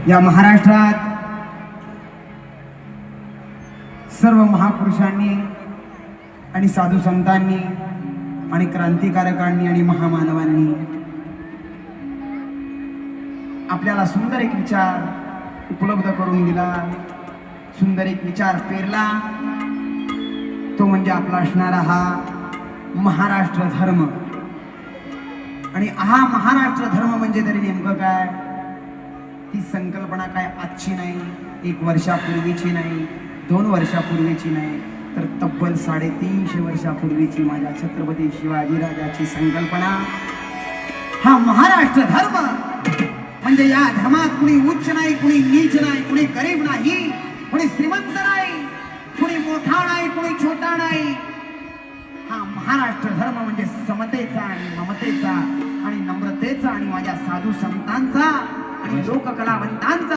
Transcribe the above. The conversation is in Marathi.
या महाराष्ट्रात सर्व महापुरुषांनी आणि साधू संतांनी आणि क्रांतिकारकांनी आणि महामानवांनी आपल्याला सुंदर एक विचार उपलब्ध करून दिला, सुंदर एक विचार पेरला, तो म्हणजे आपला असणारा हा महाराष्ट्र धर्म। आणि हा महाराष्ट्र धर्म म्हणजे तरी नेमकं काय? ती संकल्पना काय आजची नाही, 1 वर्षापूर्वीची नाही, 2 वर्षापूर्वीची नाही, तर तब्बल 350 वर्षापूर्वीची माझ्या छत्रपती शिवाजीराजाची संकल्पना। हा महाराष्ट्र धर्म म्हणजे या धर्मात कुणी उच्च नाही, कुणी नीच नाही, कुणी गरीब नाही, कुणी श्रीमंत नाही, कुणी मोठा नाही, कुणी छोटा नाही। हा महाराष्ट्र धर्म म्हणजे समतेचा आणि ममतेचा आणि नम्रतेचा आणि माझ्या साधू संतांचा आणि लोककलावंतांचा